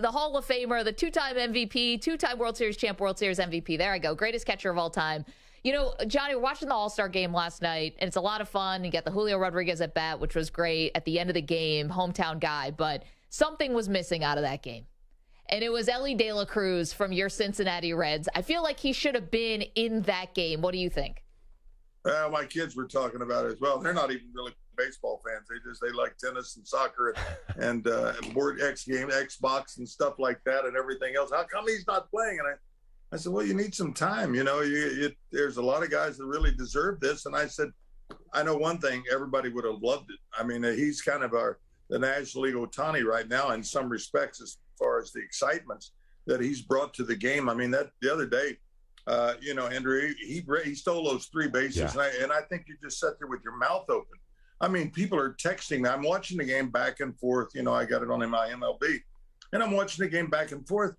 the Hall of Famer, the two-time MVP, two-time World Series champ, World Series MVP. There I go. Greatest catcher of all time. You know, Johnny, we're watching the All-Star Game last night, and it's a lot of fun. You got the Julio Rodriguez at bat, which was great. At the end of the game, hometown guy. But something was missing out of that game. And it was Elly De La Cruz from your Cincinnati Reds. I feel like he should have been in that game. What do you think? My kids were talking about it as well. They're not even really baseball fans. They like tennis and soccer and board X game, Xbox and stuff like that and everything else. How come he's not playing? And I said, well, you need some time. You know, there's a lot of guys that really deserve this. And I said, I know one thing, everybody would have loved it. I mean, he's kind of the National League Otani right now in some respects as far as the excitements that he's brought to the game. I mean, that the other day, Andrew, he stole those 3 bases. Yeah. And I think you just sat there with your mouth open. I mean, people are texting me. I'm watching the game back and forth. You know, I got it on in my MLB. And I'm watching the game back and forth.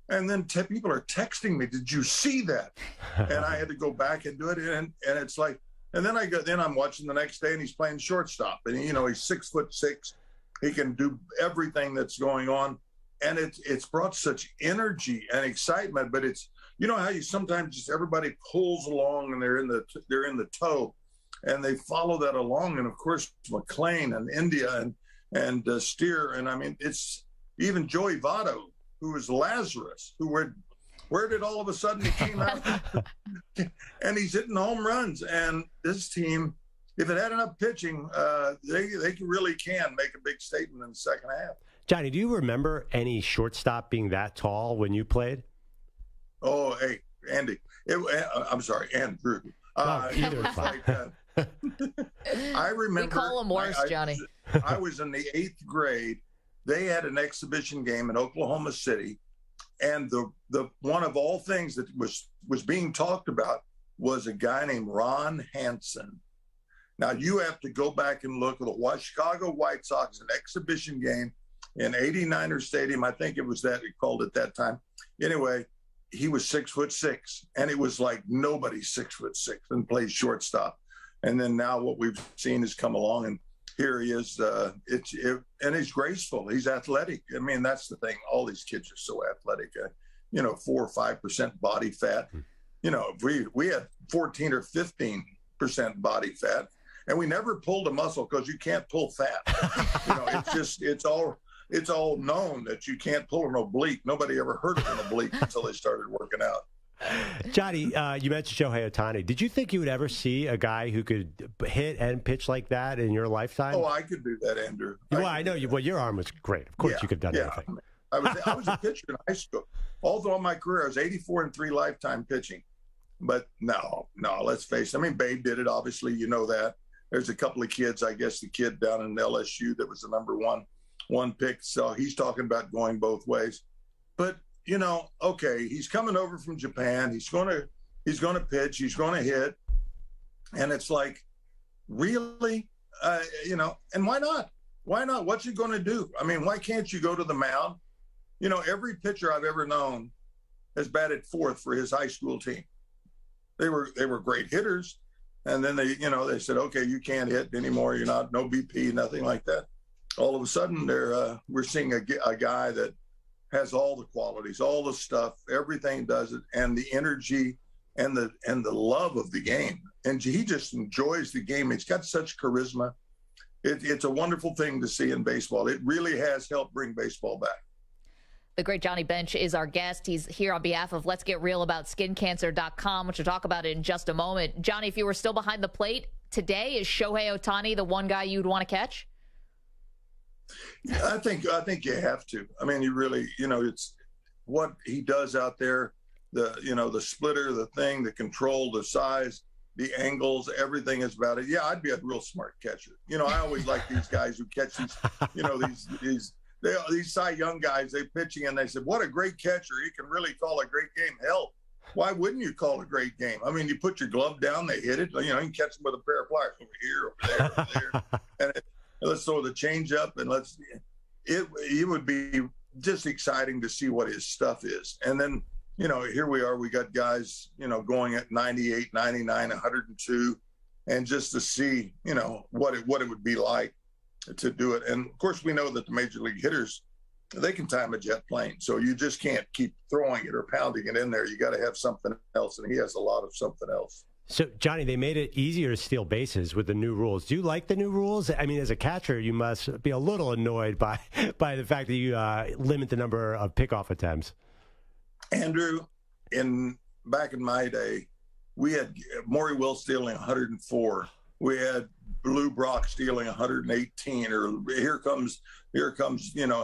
And then people are texting me, did you see that? And I had to go back and do it. And it's like, and then I'm watching the next day and he's playing shortstop. And, you know, he's 6'6". He can do everything that's going on. And it's brought such energy and excitement. But it's, you know how you sometimes just everybody pulls along and they're in the toe and they follow that along. And of course, McLean and India and Steer. And I mean, it's even Joey Votto, who was Lazarus, where did all of a sudden he came out and he's hitting home runs. And this team, if it had enough pitching, they really can make a big statement in the second half. Johnny, do you remember any shortstop being that tall when you played? Oh, hey, Andy. I'm sorry, Andrew. Either is fine. I remember. We call him worse, Johnny. I was in the 8th grade. They had an exhibition game in Oklahoma City, and the one of all things that was being talked about was a guy named Ron Hansen. Now you have to go back and look at the Chicago White Sox, an exhibition game in 89er Stadium. I think it was that he called it that time. Anyway, he was 6'6", and it was like nobody's 6'6" and plays shortstop. And then now what we've seen has come along, and here he is. And he's graceful. He's athletic. I mean, that's the thing. All these kids are so athletic. 4 or 5% body fat. You know, we had 14 or 15% body fat, and we never pulled a muscle because you can't pull fat. You know, it's all known that you can't pull an oblique. Nobody ever heard of an oblique until they started working out. Johnny, you mentioned Shohei Otani. Did you think you would ever see a guy who could hit and pitch like that in your lifetime? Oh, I could do that, Andrew. Well, I know you. Well, your arm was great. Of course, you could have done anything. I was a pitcher in high school. All through my career, I was 84-3 lifetime pitching. But no, let's face it. I mean, Babe did it. Obviously, you know that. There's a couple of kids. I guess the kid down in LSU that was the number one pick. So he's talking about going both ways. But you know, okay, he's coming over from Japan. He's going to pitch. He's going to hit. And it's like, really, and why not? Why not? What's he going to do? I mean, why can't you go to the mound? You know, every pitcher I've ever known has batted 4th for his high school team. They were great hitters. And then they said, okay, you can't hit anymore. You're not, no BP, nothing like that. All of a sudden we're seeing a guy that has all the qualities, all the stuff, everything does it, and the energy and the love of the game. And he just enjoys the game. He's got such charisma. It's a wonderful thing to see in baseball. It really has helped bring baseball back. The great Johnny Bench is our guest. He's here on behalf of Let's Get Real about skincancer.com, which we'll talk about in just a moment. Johnny, if you were still behind the plate today, is Shohei Otani the one guy you'd want to catch? I think you have to. I mean, you really, it's what he does out there, the splitter, the thing, the control, the size, the angles, everything is about it. Yeah, I'd be a real smart catcher. I always like these guys who catch these, these Cy Young guys, they pitching and they said, what a great catcher. He can really call a great game. Hell, why wouldn't you call a great game? I mean, you put your glove down, they hit it. You can catch them with a pair of pliers over here, over there. And let's throw the change up and it would be just exciting to see what his stuff is. And then, here we are, we got guys, going at 98, 99, 102, and just to see, what it would be like to do it. And of course we know that the major league hitters, they can time a jet plane. So you just can't keep throwing it or pounding it in there. You got to have something else, and he has a lot of something else. So, Johnny, they made it easier to steal bases with the new rules. Do you like the new rules? I mean, as a catcher, you must be a little annoyed by the fact that you limit the number of pickoff attempts. Andrew, back in my day, we had Maury Will stealing 104. We had Lou Brock stealing 118. Or here comes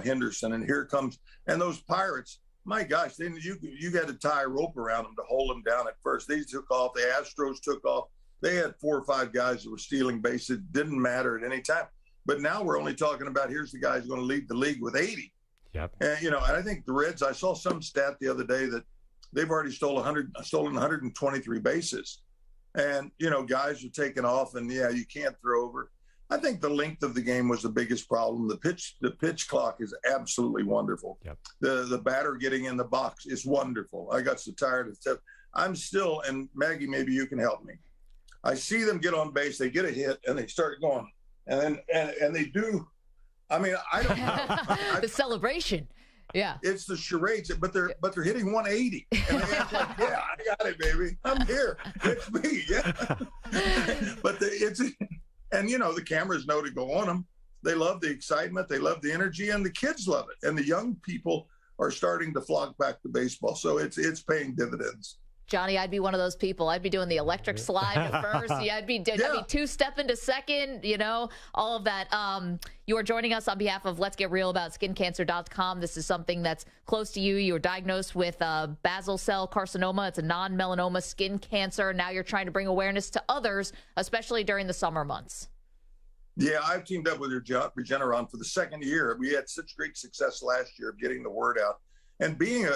Henderson, and those Pirates. My gosh, then you had to tie a rope around them to hold them down at first. These took off. The Astros took off. They had 4 or 5 guys that were stealing bases. Didn't matter at any time. But now we're only talking about here's the guy who's going to lead the league with 80. Yep. And and I think the Reds. I saw some stat the other day that they've already stolen 123 bases, and guys are taking off, and you can't throw over. I think the length of the game was the biggest problem. The pitch clock is absolutely wonderful. Yep. The batter getting in the box is wonderful. I got so tired of it. I'm still, and Maggie, maybe you can help me. I see them get on base, they get a hit, and they start going, and they do. I mean, I don't know. The celebration. Yeah. It's the charades, but they're hitting 180. And they act like, yeah, I got it, baby. I'm here. It's me. Yeah. But the cameras know to go on them. They love the excitement. They love the energy, and the kids love it. And the young people are starting to flock back to baseball. So it's paying dividends. Johnny, I'd be one of those people. I'd be doing the electric slide at first. I'd be two-stepping to second, all of that. You are joining us on behalf of Let's Get Real about skincancer.com. This is something that's close to you. You were diagnosed with basal cell carcinoma. It's a non-melanoma skin cancer. Now you're trying to bring awareness to others, especially during the summer months. Yeah, I've teamed up with Regeneron for the second year. We had such great success last year of getting the word out. And being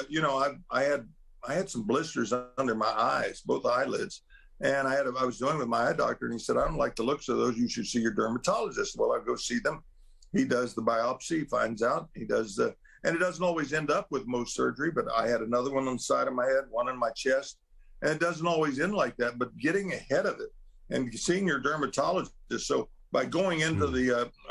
I had some blisters under my eyes, both eyelids, and I was dealing with my eye doctor, and he said, I don't like the looks of those. You should see your dermatologist. Well, I go see them. He does the biopsy, finds out. He does and it doesn't always end up with Mohs surgery, but I had another one on the side of my head, one in my chest, and it doesn't always end like that. But getting ahead of it and seeing your dermatologist. So by going into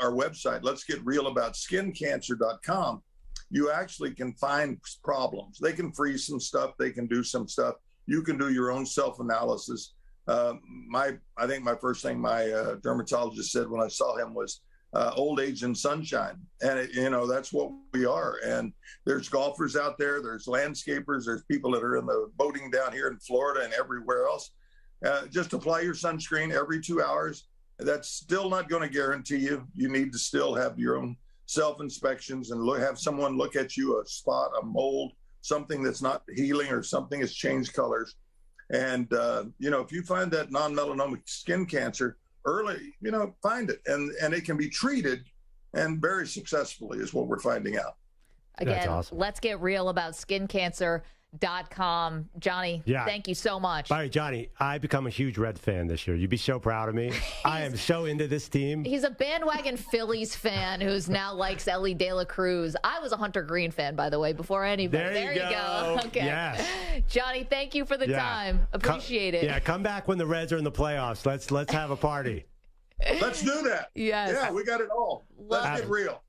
our website, let's get real about skincancer.com. You actually can find problems. They can freeze some stuff. They can do some stuff. You can do your own self-analysis. I think my first thing my dermatologist said when I saw him was old age and sunshine. And, that's what we are. And there's golfers out there. There's landscapers. There's people that are in the boating down here in Florida and everywhere else. Just apply your sunscreen every 2 hours. That's still not going to guarantee you. You need to still have your own self-inspections and have someone look at you, a spot, a mold, something that's not healing or something has changed colors. And, if you find that non-melanoma skin cancer early, find it. And it can be treated and very successfully is what we're finding out. Again, awesome. Let's get real about skincancer.com. Johnny, thank you so much. All right, Johnny, I become a huge Red fan this year. You'd be so proud of me. I am so into this team. He's a bandwagon Phillies fan who's now likes Elly de la Cruz. I was a Hunter Green fan, by the way, before anybody. There you go. Okay. Yes. Johnny, thank you for the time. Appreciate it. Yeah, come back when the Reds are in the playoffs. Let's have a party. Let's do that. Yes. Yeah, we got it all. Let's get real.